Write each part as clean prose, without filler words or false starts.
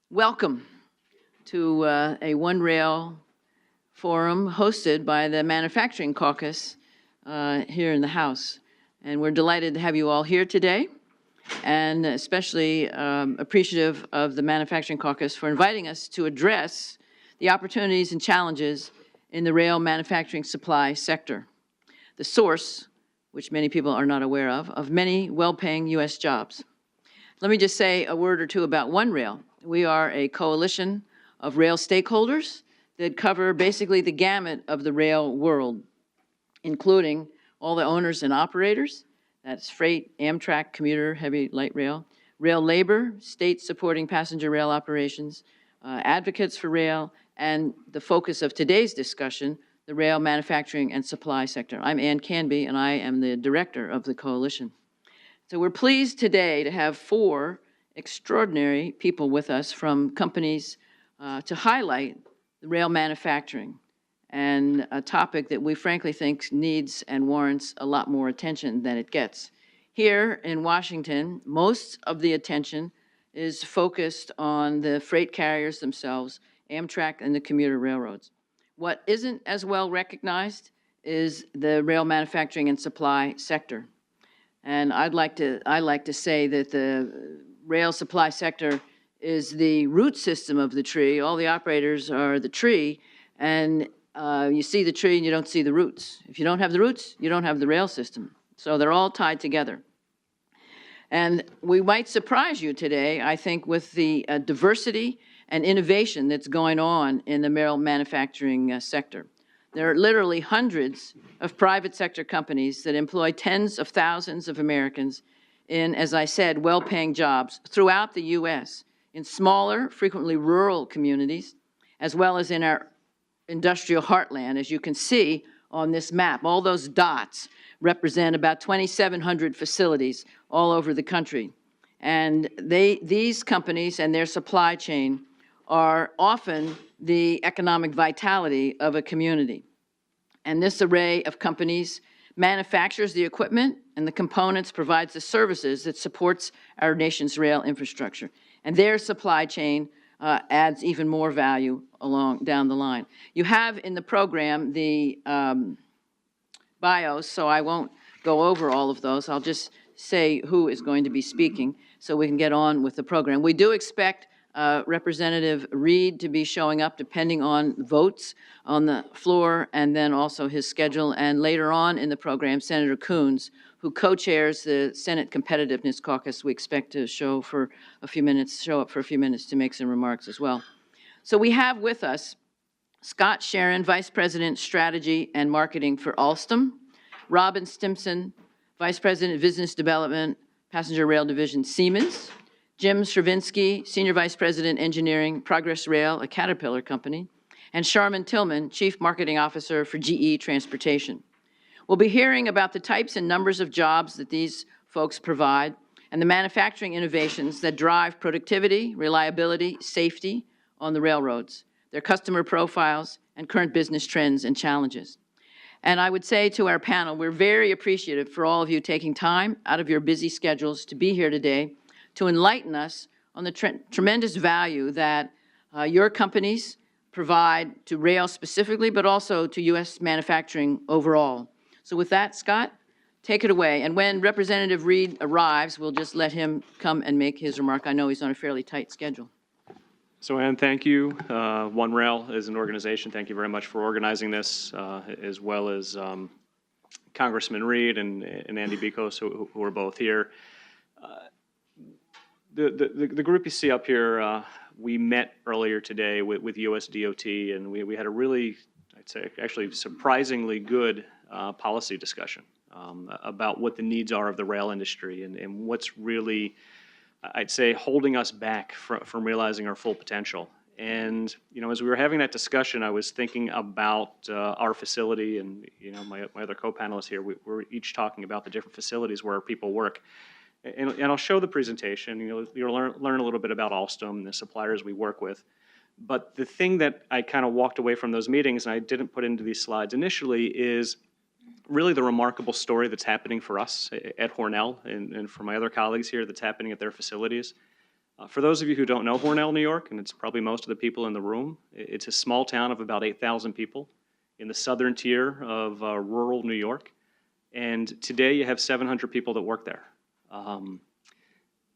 Welcome to a One Rail forum hosted by the Manufacturing Caucus here in the House. And we're delighted to have you all here today, and especially appreciative of the Manufacturing Caucus for inviting us to address the opportunities and challenges in the rail manufacturing supply sector, the source, which many people are not aware of many well-paying U.S. jobs. Let me just say a word or two about One Rail. We are a coalition of rail stakeholders that cover basically the gamut of the rail world, including all the owners and operators, that's freight, Amtrak, commuter, heavy, light rail, rail labor, states supporting passenger rail operations, advocates for rail, and the focus of today's discussion, the rail manufacturing and supply sector. I'm Ann Canby, and I am the director of the coalition. So we're pleased today to have four extraordinary people with us from companies to highlight the rail manufacturing, and a topic that we frankly think needs and warrants a lot more attention than it gets. Here in Washington, most of the attention is focused on the freight carriers themselves, Amtrak and the commuter railroads. What isn't as well recognized is the rail manufacturing and supply sector. And I like to say that the rail supply sector is the root system of the tree. All the operators are the tree, and you see the tree and you don't see the roots. If you don't have the roots, you don't have the rail system. So they're all tied together. And we might surprise you today, I think, with the diversity and innovation that's going on in the rail manufacturing sector. There are literally hundreds of private sector companies that employ tens of thousands of Americans in, as I said, well-paying jobs throughout the U.S., in smaller, frequently rural communities, as well as in our industrial heartland. As you can see on this map, all those dots represent about 2,700 facilities all over the country. And these companies and their supply chain are often the economic vitality of a community. And this array of companies manufactures the equipment and the components, provides the services that supports our nation's rail infrastructure. And their supply chain adds even more value down the line. You have in the program the bios, so I won't go over all of those. I'll just say who is going to be speaking so we can get on with the program. We do expect Representative Reed to be showing up depending on votes on the floor, and then also his schedule. And later on in the program, Senator Coons, who co-chairs the Senate Competitiveness Caucus, we expect to show up for a few minutes to make some remarks as well. So we have with us Scott Sharon, Vice President, Strategy and Marketing for Alstom; Robin Stimson, Vice President, Business Development, Passenger Rail Division, Siemens; Jim Stravinsky, Senior Vice President, Engineering, Progress Rail, a Caterpillar company; and Sharman Tillman, Chief Marketing Officer for GE Transportation. We'll be hearing about the types and numbers of jobs that these folks provide, and the manufacturing innovations that drive productivity, reliability, safety on the railroads, their customer profiles, and current business trends and challenges. And I would say to our panel, we're very appreciative for all of you taking time out of your busy schedules to be here today to enlighten us on the tremendous value that your companies provide to rail specifically, but also to U.S. manufacturing overall. So with that, Scott, take it away. And when Representative Reed arrives, we'll just let him come and make his remark. I know he's on a fairly tight schedule. So, Ann, thank you. One Rail is an organization. Thank you very much for organizing this, as well as Congressman Reed and Andy Bikos, who are both here. The group you see up here, we met earlier today with US DOT, and we had a really, I'd say, actually surprisingly good policy discussion about what the needs are of the rail industry and what's really, I'd say, holding us back from realizing our full potential. And, you know, as we were having that discussion, I was thinking about our facility, and, you know, my other co-panelists here, we're each talking about the different facilities where our people work. And I'll show the presentation. You'll learn a little bit about Alstom and the suppliers we work with. But the thing that I kind of walked away from those meetings, and I didn't put into these slides initially, is really the remarkable story that's happening for us at Hornell and for my other colleagues here that's happening at their facilities. For those of you who don't know Hornell, New York, and it's probably most of the people in the room, it's a small town of about 8,000 people in the southern tier of rural New York. And today you have 700 people that work there.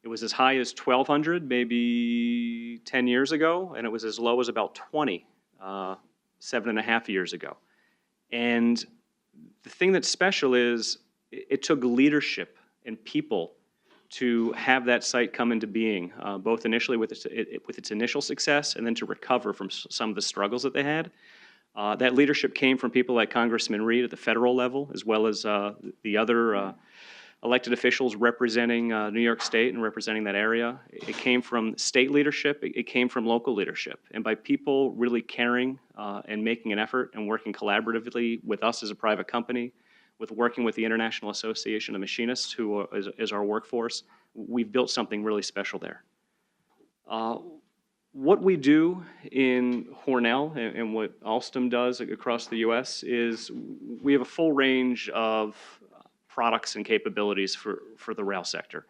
It was as high as 1,200 maybe 10 years ago, and it was as low as about 20 7.5 years ago. And the thing that's special is it took leadership and people to have that site come into being, both initially with its initial success and then to recover from some of the struggles that they had. That leadership came from people like Congressman Reed at the federal level, as well as the other elected officials representing New York State and representing that area. It came from state leadership, it came from local leadership. And by people really caring and making an effort and working collaboratively with us as a private company, with working with the International Association of Machinists, who is our workforce, we've built something really special there. What we do in Hornell and what Alstom does across the U.S. is we have a full range of products and capabilities for the rail sector,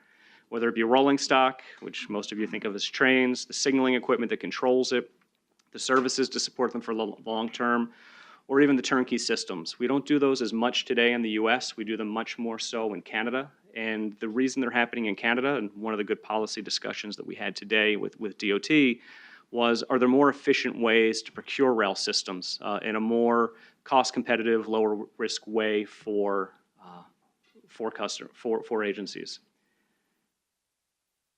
whether it be rolling stock, which most of you think of as trains, the signaling equipment that controls it, the services to support them for the long term, or even the turnkey systems. We don't do those as much today in the U.S. We do them much more so in Canada. And the reason they're happening in Canada, and one of the good policy discussions that we had today with DOT, was, are there more efficient ways to procure rail systems in a more cost-competitive, lower-risk way for agencies?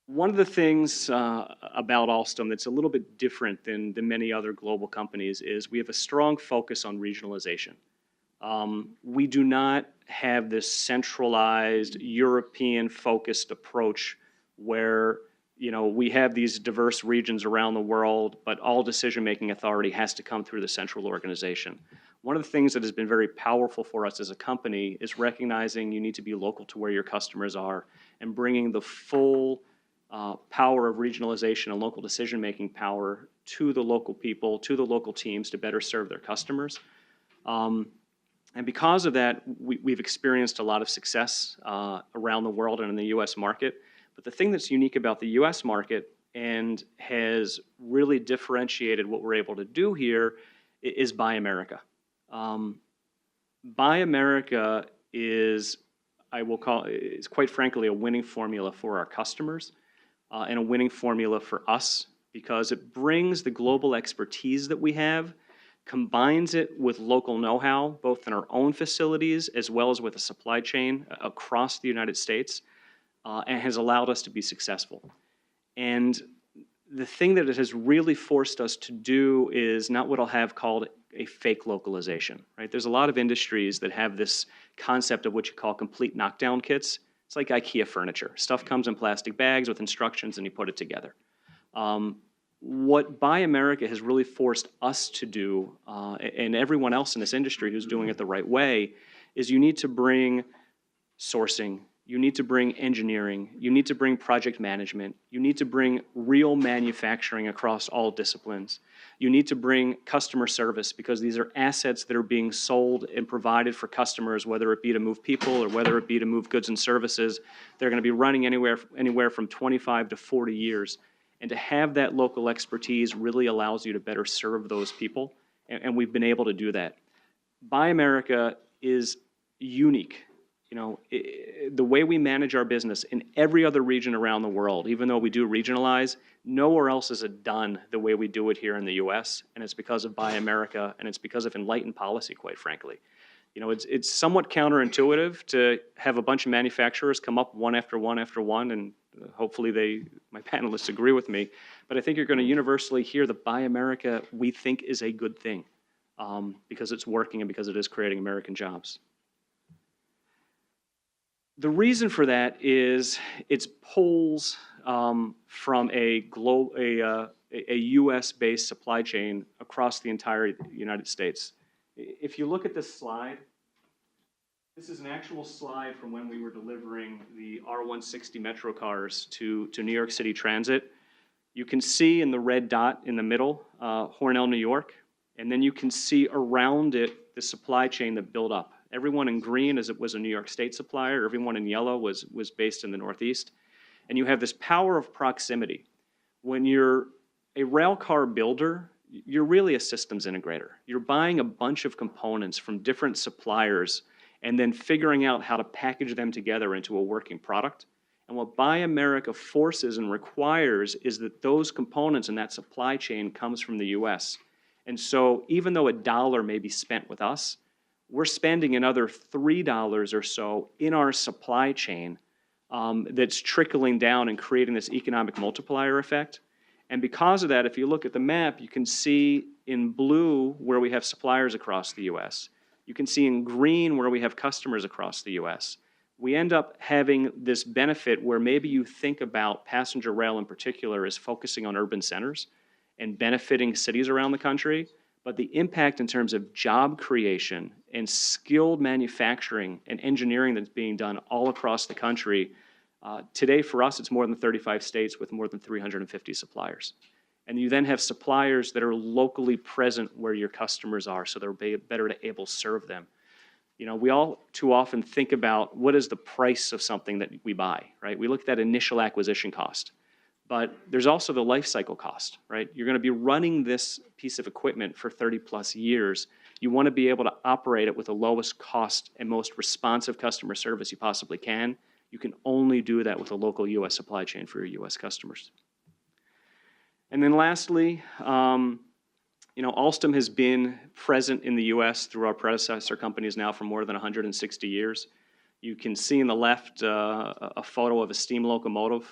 One of the things about Alstom that's a little bit different than many other global companies is we have a strong focus on regionalization. We do not have this centralized European-focused approach where we have these diverse regions around the world, but all decision-making authority has to come through the central organization. One of the things that has been very powerful for us as a company is recognizing you need to be local to where your customers are and bringing the full power of regionalization and local decision-making power to the local people, to the local teams to better serve their customers. And because of that, we've experienced a lot of success around the world and in the U.S. market. But the thing that's unique about the U.S. market and has really differentiated what we're able to do here is Buy America. Buy America is, is quite frankly a winning formula for our customers and a winning formula for us because it brings the global expertise that we have, combines it with local know-how, both in our own facilities as well as with a supply chain across the United States, and has allowed us to be successful. And the thing that it has really forced us to do is not what I'll have called a fake localization, right? There's a lot of industries that have this concept of what you call complete knockdown kits. It's like IKEA furniture. Stuff comes in plastic bags with instructions and you put it together. What Buy America has really forced us to do, and everyone else in this industry who's doing it the right way, is you need to bring sourcing, you need to bring engineering, you need to bring project management, you need to bring real manufacturing across all disciplines. You need to bring customer service because these are assets that are being sold and provided for customers, whether it be to move people or whether it be to move goods and services. They're going to be running anywhere from 25 to 40 years. And to have that local expertise really allows you to better serve those people, and we've been able to do that. Buy America is unique. The way we manage our business in every other region around the world, even though we do regionalize, nowhere else is it done the way we do it here in the U.S., and it's because of Buy America, and it's because of enlightened policy, quite frankly. It's somewhat counterintuitive to have a bunch of manufacturers come up one after one after one, and hopefully my panelists agree with me, but I think you're going to universally hear that Buy America, we think, is a good thing because it's working and because it is creating American jobs. The reason for that is it's pulls from a U.S.-based supply chain across the entire United States. If you look at this slide, this is an actual slide from when we were delivering the R160 Metro cars to New York City Transit. You can see in the red dot in the middle, Hornell, New York, and then you can see around it the supply chain that built up. Everyone in green was a New York State supplier. Everyone in yellow was based in the Northeast. And you have this power of proximity. When you're a rail car builder, you're really a systems integrator. You're buying a bunch of components from different suppliers and then figuring out how to package them together into a working product. And what Buy America forces and requires is that those components and that supply chain comes from the US. And so even though $1 may be spent with us, we're spending another $3 or so in our supply chain that's trickling down and creating this economic multiplier effect. And because of that, if you look at the map, you can see in blue where we have suppliers across the US. You can see in green where we have customers across the US. We end up having this benefit where maybe you think about passenger rail in particular as focusing on urban centers and benefiting cities around the country, but the impact in terms of job creation and skilled manufacturing and engineering that's being done all across the country, today for us it's more than 35 states with more than 350 suppliers. And you then have suppliers that are locally present where your customers are, so they're better to able serve them. You know, we all too often think about what is the price of something that we buy, right? We look at that initial acquisition cost. But there's also the life cycle cost, right? You're going to be running this piece of equipment for 30 plus years. You want to be able to operate it with the lowest cost and most responsive customer service you possibly can. You can only do that with a local U.S. supply chain for your U.S. customers. And then lastly, you know, Alstom has been present in the U.S. through our predecessor companies now for more than 160 years. You can see in the left a photo of a steam locomotive.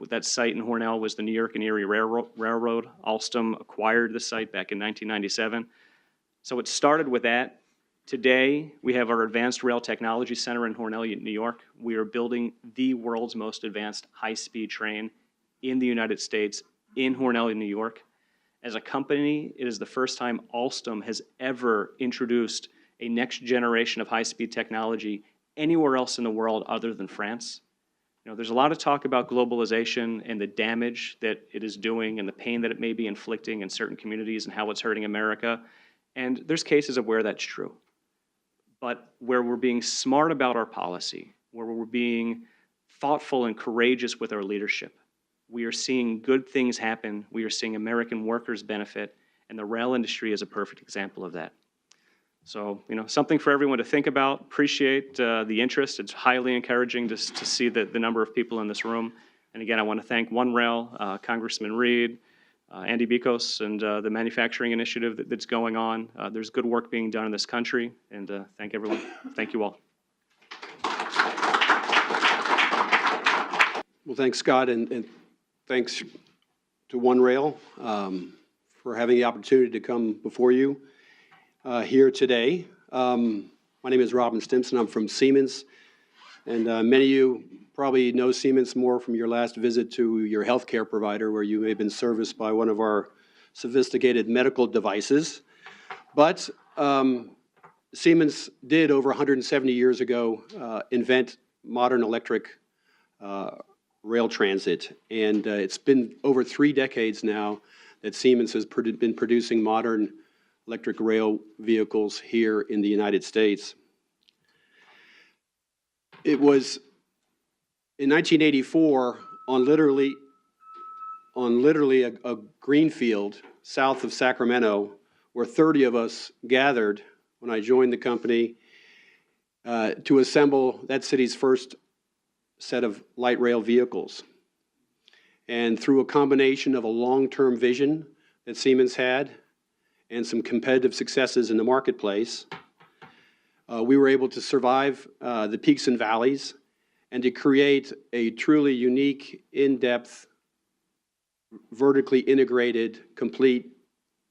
That site in Hornell was the New York and Erie Railroad. Alstom acquired the site back in 1997. So it started with that. Today, we have our Advanced Rail Technology Center in Hornell, New York. We are building the world's most advanced high-speed train in the United States, in Hornell, New York. As a company, it is the first time Alstom has ever introduced a next generation of high-speed technology anywhere else in the world other than France. You know, there's a lot of talk about globalization and the damage that it is doing and the pain that it may be inflicting in certain communities and how it's hurting America. And there's cases of where that's true. But where we're being smart about our policy, where we're being thoughtful and courageous with our leadership, we are seeing good things happen. We are seeing American workers benefit, and the rail industry is a perfect example of that. So, you know, something for everyone to think about. Appreciate the interest. It's highly encouraging to see the number of people in this room. And again, I want to thank One Rail, Congressman Reed, Andy Bikos, and the manufacturing initiative that's going on. There's good work being done in this country, and thank everyone. Thank you all. Well, thanks, Scott, and thanks to One Rail for having the opportunity to come before you here today. My name is Robin Stimson. I'm from Siemens, and many of you probably know Siemens more from your last visit to your healthcare provider, where you may have been serviced by one of our sophisticated medical devices. But Siemens did, over 170 years ago, invent modern electric rail transit, and it's been over 3 decades now that Siemens has been producing modern electric rail vehicles here in the United States. It was in 1984 on literally a green field south of Sacramento, where 30 of us gathered when I joined the company to assemble that city's first set of light rail vehicles. And through a combination of a long-term vision that Siemens had and some competitive successes in the marketplace, we were able to survive the peaks and valleys and to create a truly unique, in-depth, vertically integrated, complete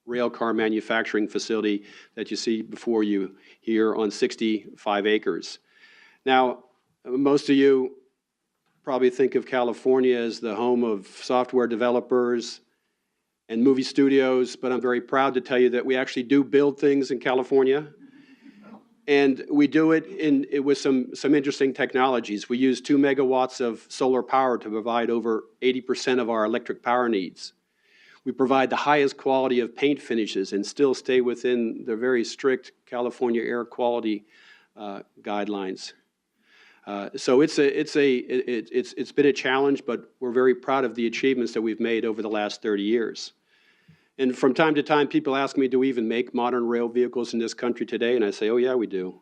railcar manufacturing facility that you see before you here on 65 acres. Now, most of you probably think of California as the home of software developers and movie studios, but I'm very proud to tell you that we actually do build things in California. And we do it with some interesting technologies. We use 2 megawatts of solar power to provide over 80% of our electric power needs. We provide the highest quality of paint finishes and still stay within the very strict California air quality guidelines. So it's been a challenge, but we're very proud of the achievements that we've made over the last 30 years. And from time to time, people ask me, do we even make modern rail vehicles in this country today? And I say, oh yeah, we do.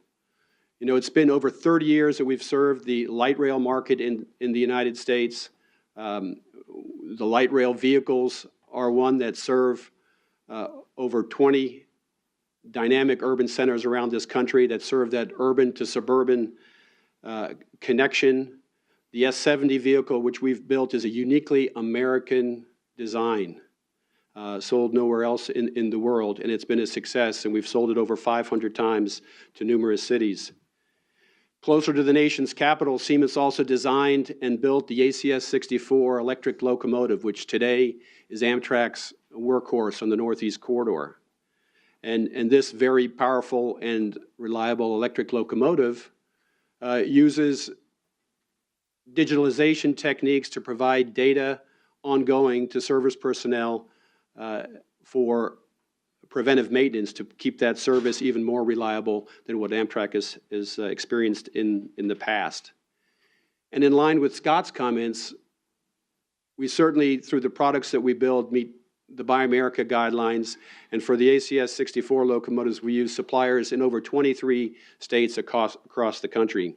You know, it's been over 30 years that we've served the light rail market in the United States. The light rail vehicles are one that serve over 20 dynamic urban centers around this country that serve that urban to suburban connection. The S70 vehicle, which we've built, is a uniquely American design, sold nowhere else in the world, and it's been a success, and we've sold it over 500 times to numerous cities. Closer to the nation's capital, Siemens also designed and built the ACS-64 electric locomotive, which today is Amtrak's workhorse on the Northeast Corridor. And this very powerful and reliable electric locomotive uses digitalization techniques to provide data ongoing to service personnel for preventive maintenance to keep that service even more reliable than what Amtrak has experienced in the past. And in line with Scott's comments, we certainly, through the products that we build, meet the Buy America guidelines. And for the ACS-64 locomotives, we use suppliers in over 23 states across the country.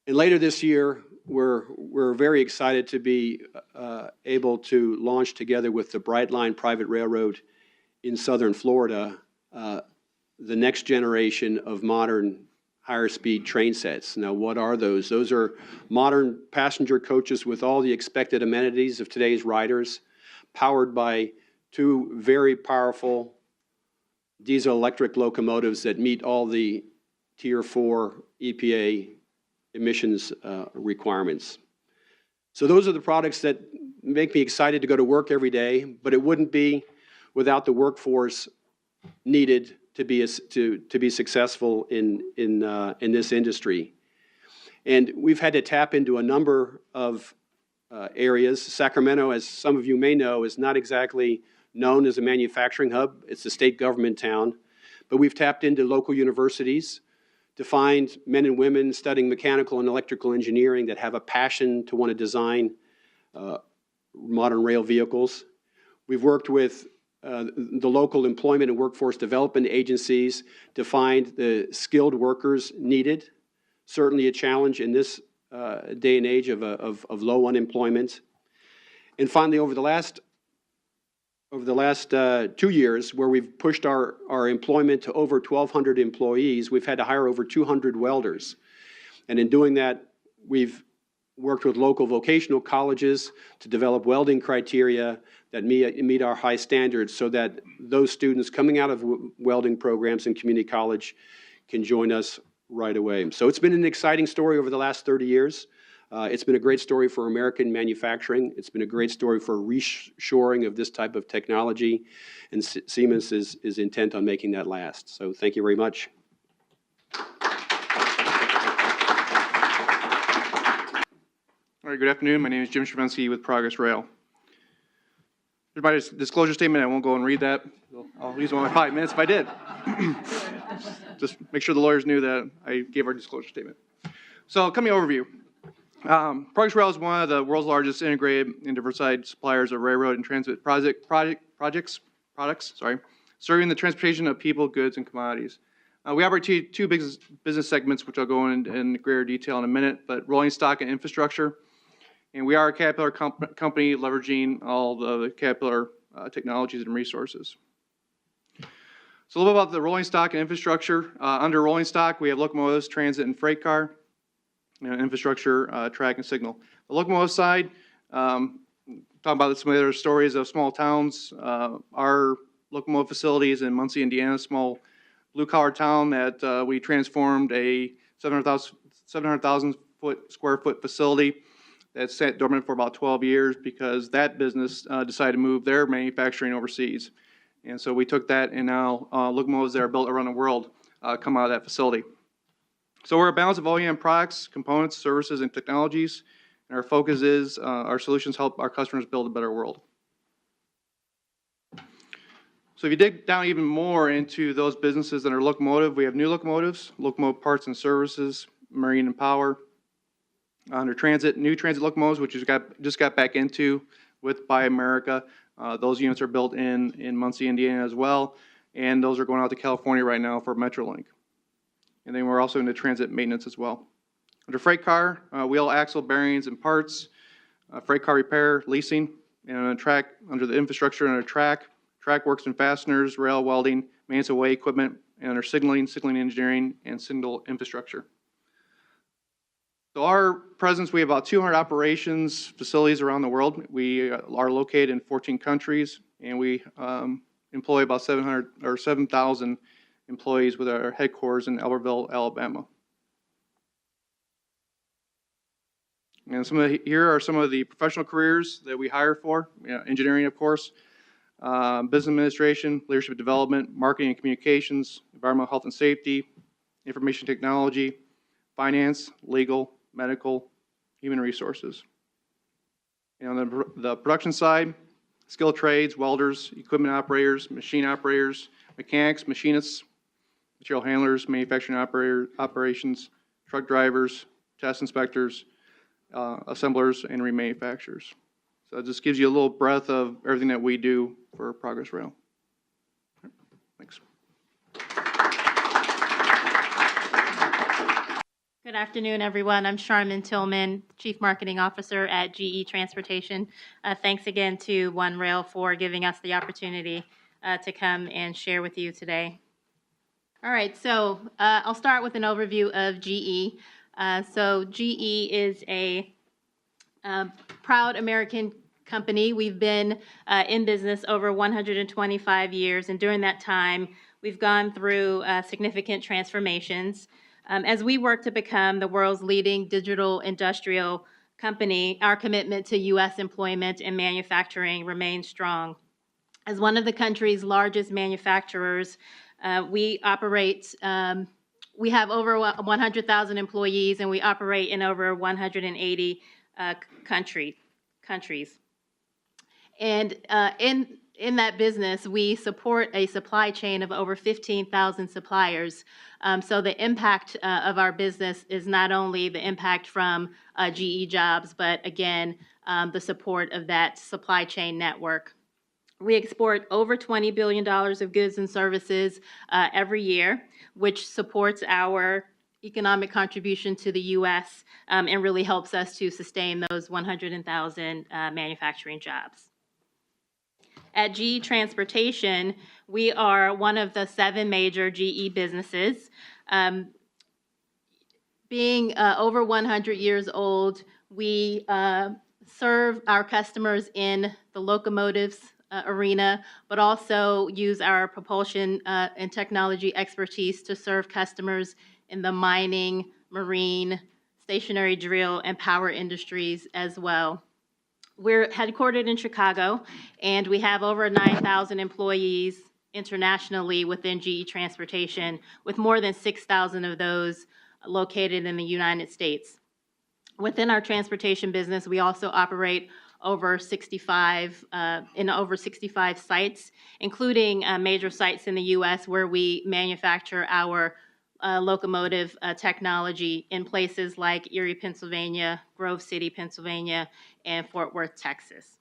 And later this year, we're very excited to be able to launch together with the Brightline Private Railroad in southern Florida the next generation of modern higher speed train sets. Now, what are those? Those are modern passenger coaches with all the expected amenities of today's riders, powered by two very powerful diesel electric locomotives that meet all the Tier 4 EPA emissions requirements. So those are the products that make me excited to go to work every day, but it wouldn't be without the workforce needed to be successful in this industry. And we've had to tap into a number of areas. Sacramento, as some of you may know, is not exactly known as a manufacturing hub. It's a state government town. But we've tapped into local universities to find men and women studying mechanical and electrical engineering that have a passion to want to design modern rail vehicles. We've worked with the local employment and workforce development agencies to find the skilled workers needed. Certainly a challenge in this day and age of low unemployment. And finally, over the last 2 years, where we've pushed our employment to over 1,200 employees, we've had to hire over 200 welders. And in doing that, we've worked with local vocational colleges to develop welding criteria that meet our high standards so that those students coming out of welding programs in community college can join us right away. So it's been an exciting story over the last 30 years. It's been a great story for American manufacturing. It's been a great story for reshoring of this type of technology, and Siemens is intent on making that last. So thank you very much. All right, good afternoon. My name is Jim Stravinsky with Progress Rail. Here's my disclosure statement. I won't go and read that. I'll use one of my 5 minutes if I did. Just make sure the lawyers knew that I gave our disclosure statement. So, company overview. Progress Rail is one of the world's largest integrated and diversified suppliers of railroad and transit products, serving the transportation of people, goods, and commodities. We operate two business segments, which I'll go in greater detail in a minute, but rolling stock and infrastructure. And we are a Caterpillar company leveraging all the Caterpillar technologies and resources. So a little bit about the rolling stock and infrastructure. Under rolling stock, we have locomotives, transit, and freight car. Infrastructure, track, and signal. The locomotive side, talking about some other stories of small towns. Our locomotive facility is in Muncie, Indiana, a small blue-collar town that we transformed a 700,000 square foot facility that sat dormant for about 12 years because that business decided to move their manufacturing overseas. And so we took that, and now locomotives that are built around the world come out of that facility. So we're a balance of OEM products, components, services, and technologies. And our focus is our solutions help our customers build a better world. So if you dig down even more into those businesses that are locomotive, we have new locomotives, locomotive parts and services, marine and power. Under transit, new transit locomotives, which just got back into with Buy America. Those units are built in Muncie, Indiana as well, and those are going out to California right now for Metrolink. And then we're also into transit maintenance as well. Under freight car, wheel, axle, bearings, and parts, freight car repair, leasing, and on track, under the infrastructure, under track works and fasteners, rail welding, maintenance of way equipment, and under signaling engineering, and signal infrastructure. So our presence, we have about 200 operations facilities around the world. We are located in 14 countries, and we employ about 7,000 employees with our headquarters in Albertville, Alabama. And here are some of the professional careers that we hire for. Engineering, of course, business administration, leadership development, marketing and communications, environmental health and safety, information technology, finance, legal, medical, human resources. And on the production side, skilled trades, welders, equipment operators, machine operators, mechanics, machinists, material handlers, manufacturing operations, truck drivers, test inspectors, assemblers, and remanufacturers. So it just gives you a little breadth of everything that we do for Progress Rail. Thanks. Good afternoon, everyone. I'm Charmin Tillman, Chief Marketing Officer at GE Transportation. Thanks again to One Rail for giving us the opportunity to come and share with you today. All right, so I'll start with an overview of GE. So GE is a proud American company. We've been in business over 125 years, and during that time, we've gone through significant transformations. As we work to become the world's leading digital industrial company, our commitment to U.S. employment and manufacturing remains strong. As one of the country's largest manufacturers, we have over 100,000 employees, and we operate in over 180 countries. And in that business, we support a supply chain of over 15,000 suppliers. So the impact of our business is not only the impact from GE jobs, but again, the support of that supply chain network. We export over $20 billion of goods and services every year, which supports our economic contribution to the U.S. And really helps us to sustain those 100,000 manufacturing jobs. At GE Transportation, we are one of the 7 major GE businesses. Being over 100 years old, we serve our customers in the locomotives arena, but also use our propulsion and technology expertise to serve customers in the mining, marine, stationary drill, and power industries as well. We're headquartered in Chicago, and we have over 9,000 employees internationally within GE Transportation, with more than 6,000 of those located in the United States. Within our transportation business, we also operate over 65 sites, including major sites in the U.S. where we manufacture our locomotive technology in places like Erie, Pennsylvania, Grove City, Pennsylvania, and Fort Worth, Texas.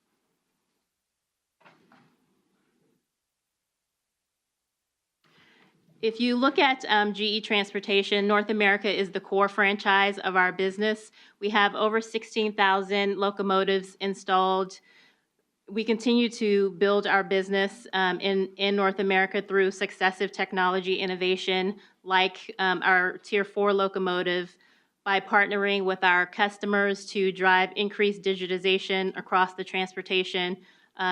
If you look at GE Transportation, North America is the core franchise of our business. We have over 16,000 locomotives installed. We continue to build our business in North America through successive technology innovation, like our Tier 4 locomotive, by partnering with our customers to drive increased digitization across the transportation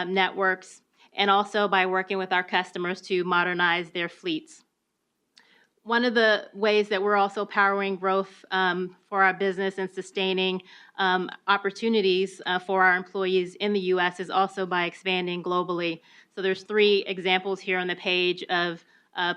networks, and also by working with our customers to modernize their fleets. One of the ways that we're also powering growth for our business and sustaining opportunities for our employees in the U.S. is also by expanding globally. So there's 3 examples here on the page of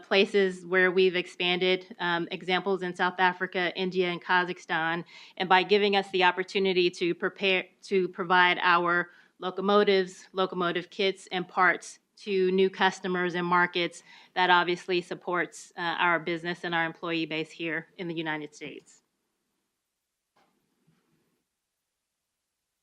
places where we've expanded, examples in South Africa, India, and Kazakhstan, and by giving us the opportunity to provide our locomotives, locomotive kits, and parts to new customers and markets that obviously supports our business and our employee base here in the United States.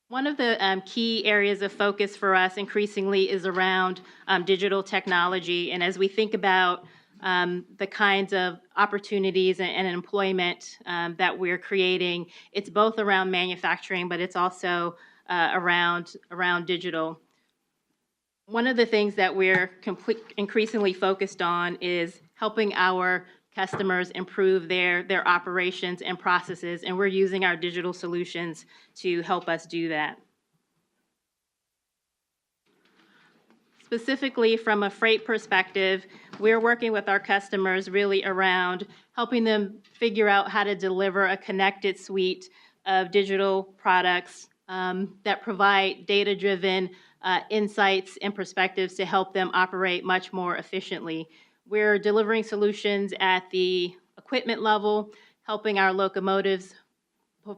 One of the key areas of focus for us increasingly is around digital technology. And as we think about the kinds of opportunities and employment that we're creating, it's both around manufacturing, but it's also around digital. One of the things that we're increasingly focused on is helping our customers improve their operations and processes, and we're using our digital solutions to help us do that. Specifically from a freight perspective, we're working with our customers really around helping them figure out how to deliver a connected suite of digital products that provide data-driven insights and perspectives to help them operate much more efficiently. We're delivering solutions at the equipment level, helping our locomotives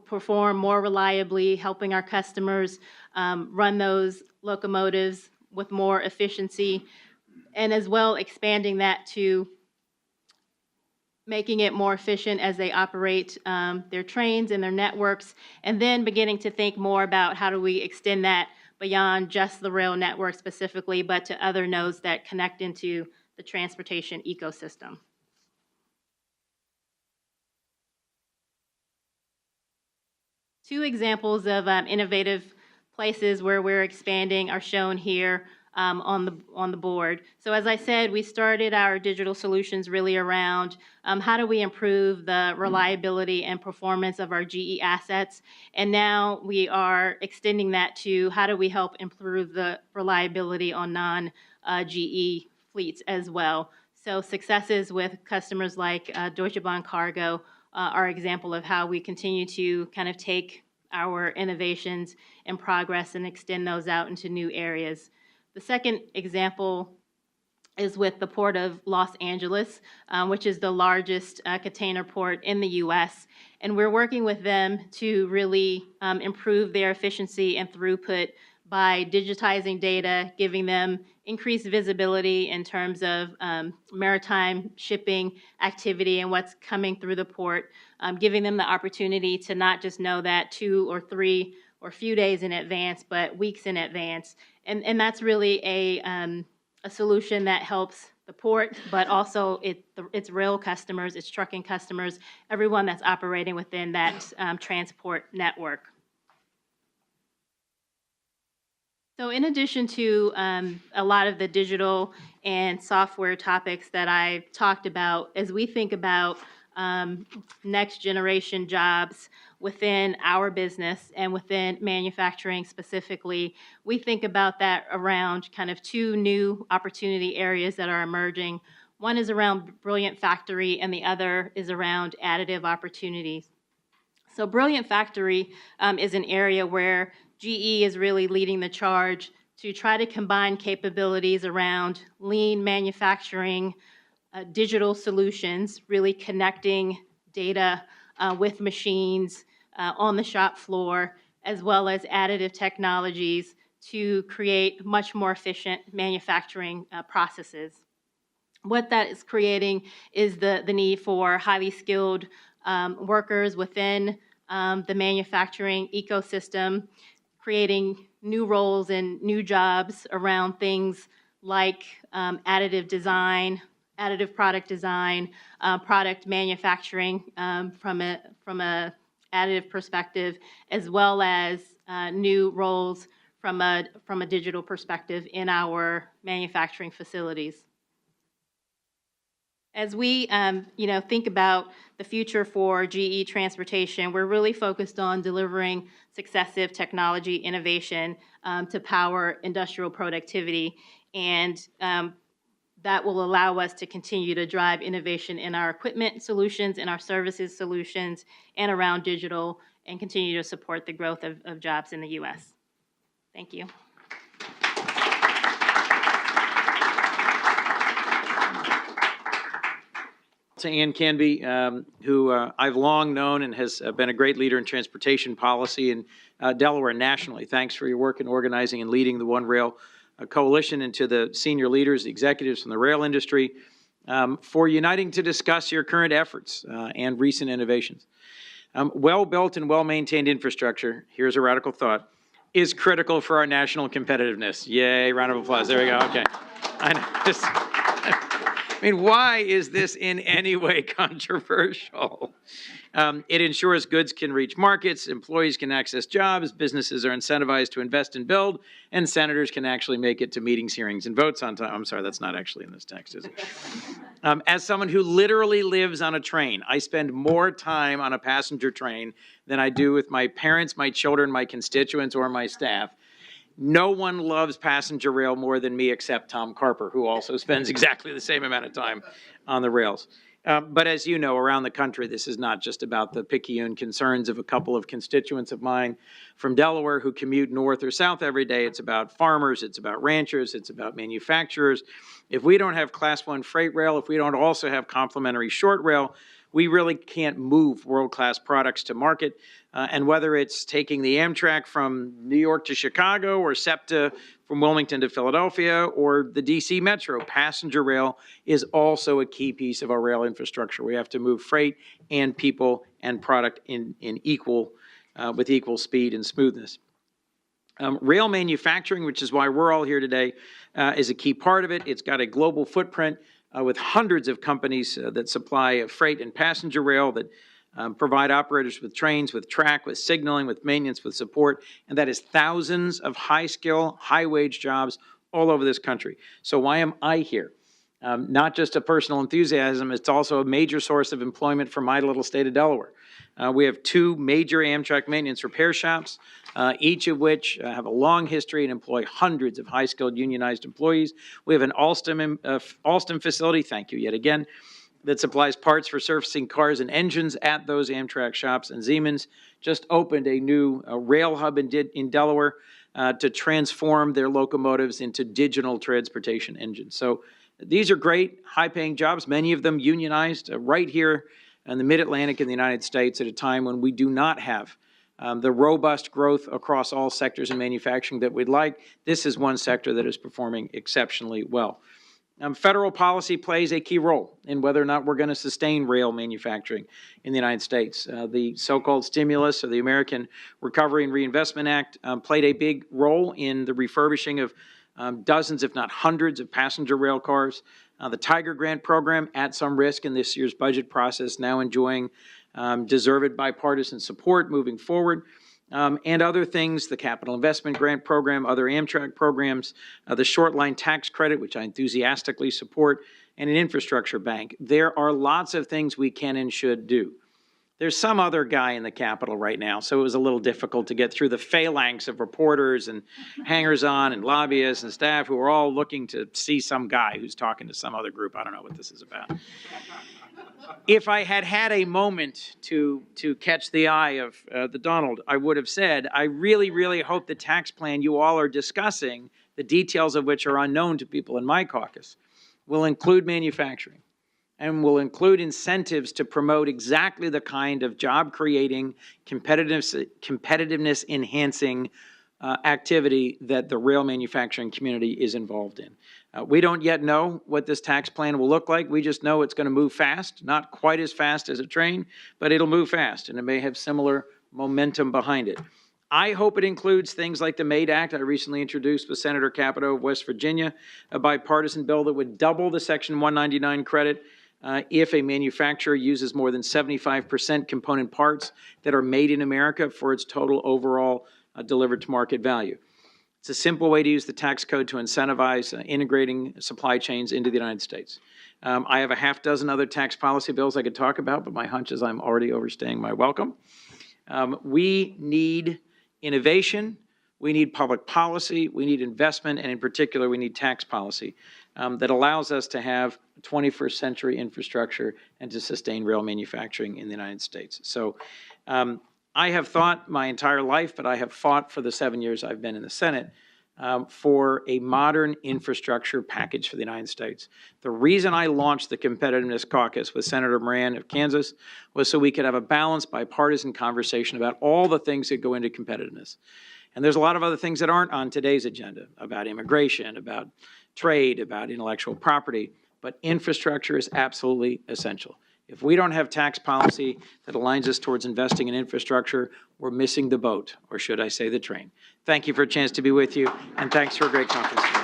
perform more reliably, helping our customers run those locomotives with more efficiency, and as well expanding that to making it more efficient as they operate their trains and their networks, and then beginning to think more about how do we extend that beyond just the rail network specifically, but to other nodes that connect into the transportation ecosystem. Two examples of innovative places where we're expanding are shown here on the board. So as I said, we started our digital solutions really around how do we improve the reliability and performance of our GE assets, and now we are extending that to how do we help improve the reliability on non-GE fleets as well. So successes with customers like Deutsche Bahn Cargo are an example of how we continue to kind of take our innovations and progress and extend those out into new areas. The second example is with the Port of Los Angeles, which is the largest container port in the U.S., and we're working with them to really improve their efficiency and throughput by digitizing data, giving them increased visibility in terms of maritime shipping activity and what's coming through the port, giving them the opportunity to not just know that 2 or 3 or a few days in advance, but weeks in advance. And that's really a solution that helps the port, but also its rail customers, its trucking customers, everyone that's operating within that transport network. So in addition to a lot of the digital and software topics that I talked about, as we think about next generation jobs within our business and within manufacturing specifically, we think about that around kind of 2 new opportunity areas that are emerging. One is around Brilliant Factory and the other is around additive opportunities. So Brilliant Factory is an area where GE is really leading the charge to try to combine capabilities around lean manufacturing, digital solutions, really connecting data with machines on the shop floor, as well as additive technologies to create much more efficient manufacturing processes. What that is creating is the need for highly skilled workers within the manufacturing ecosystem, creating new roles and new jobs around things like additive design, additive product design, product manufacturing from a additive perspective, as well as new roles from a digital perspective in our manufacturing facilities. As we think about the future for GE Transportation, we're really focused on delivering successive technology innovation to power industrial productivity, and that will allow us to continue to drive innovation in our equipment solutions, in our services solutions, and around digital, and continue to support the growth of jobs in the U.S. Thank you. To Ann Canby, who I've long known and has been a great leader in transportation policy in Delaware nationally. Thanks for your work in organizing and leading the One Rail coalition and to the senior leaders, the executives from the rail industry, for uniting to discuss your current efforts and recent innovations. Well-built and well-maintained infrastructure, here's a radical thought, is critical for our national competitiveness. Yay, round of applause. There we go, okay. I mean, why is this in any way controversial? It ensures goods can reach markets, employees can access jobs, businesses are incentivized to invest and build, and senators can actually make it to meetings, hearings, and votes on time. I'm sorry, that's not actually in this text, is it? As someone who literally lives on a train, I spend more time on a passenger train than I do with my parents, my children, my constituents, or my staff. No one loves passenger rail more than me except Tom Carper, who also spends exactly the same amount of time on the rails. But as you know, around the country, this is not just about the picayune concerns of a couple of constituents of mine from Delaware who commute north or south every day. It's about farmers, it's about ranchers, it's about manufacturers. If we don't have Class 1 freight rail, if we don't also have complementary short rail, we really can't move world-class products to market. And whether it's taking the Amtrak from New York to Chicago or SEPTA from Wilmington to Philadelphia or the DC Metro, passenger rail is also a key piece of our rail infrastructure. We have to move freight and people and product with equal speed and smoothness. Rail manufacturing, which is why we're all here today, is a key part of it. It's got a global footprint with hundreds of companies that supply freight and passenger rail, that provide operators with trains, with track, with signaling, with maintenance, with support, and that is thousands of high-skill, high-wage jobs all over this country. So why am I here? Not just a personal enthusiasm, it's also a major source of employment for my little state of Delaware. We have 2 major Amtrak maintenance repair shops, each of which have a long history and employ hundreds of high-skilled unionized employees. We have an Alstom facility, thank you yet again, that supplies parts for servicing cars and engines at those Amtrak shops. And Siemens just opened a new rail hub in Delaware to transform their locomotives into digital transportation engines. So these are great, high-paying jobs, many of them unionized right here in the Mid-Atlantic in the United States at a time when we do not have the robust growth across all sectors in manufacturing that we'd like. This is one sector that is performing exceptionally well. Federal policy plays a key role in whether or not we're going to sustain rail manufacturing in the United States. The so-called stimulus, or the American Recovery and Reinvestment Act, played a big role in the refurbishing of dozens, if not hundreds, of passenger rail cars. The Tiger Grant program, at some risk in this year's budget process, now enjoying deserved bipartisan support moving forward. And other things, the Capital Investment Grant Program, other Amtrak programs, the short line tax credit, which I enthusiastically support, and an infrastructure bank. There are lots of things we can and should do. There's some other guy in the Capitol right now, so it was a little difficult to get through the phalanx of reporters and hangers-on and lobbyists and staff who are all looking to see some guy who's talking to some other group. I don't know what this is about. If I had had a moment to catch the eye of the Donald, I would have said, I really, really hope the tax plan you all are discussing, the details of which are unknown to people in my caucus, will include manufacturing and will include incentives to promote exactly the kind of job-creating, competitiveness-enhancing activity that the rail manufacturing community is involved in. We don't yet know what this tax plan will look like. We just know it's going to move fast, not quite as fast as a train, but it'll move fast, and it may have similar momentum behind it. I hope it includes things like the MAID Act I recently introduced with Senator Capito of West Virginia, a bipartisan bill that would double the Section 199 credit if a manufacturer uses more than 75% component parts that are made in America for its total overall delivered to market value. It's a simple way to use the tax code to incentivize integrating supply chains into the United States. I have a half dozen other tax policy bills I could talk about, but my hunch is I'm already overstaying my welcome. We need innovation, we need public policy, we need investment, and in particular, we need tax policy that allows us to have 21st century infrastructure and to sustain rail manufacturing in the United States. So I have thought my entire life, but I have fought for the 7 years I've been in the Senate for a modern infrastructure package for the United States. The reason I launched the Competitiveness Caucus with Senator Moran of Kansas was so we could have a balanced bipartisan conversation about all the things that go into competitiveness. And there's a lot of other things that aren't on today's agenda, about immigration, about trade, about intellectual property, but infrastructure is absolutely essential. If we don't have tax policy that aligns us towards investing in infrastructure, we're missing the boat, or should I say the train. Thank you for a chance to be with you, and thanks for a great conference.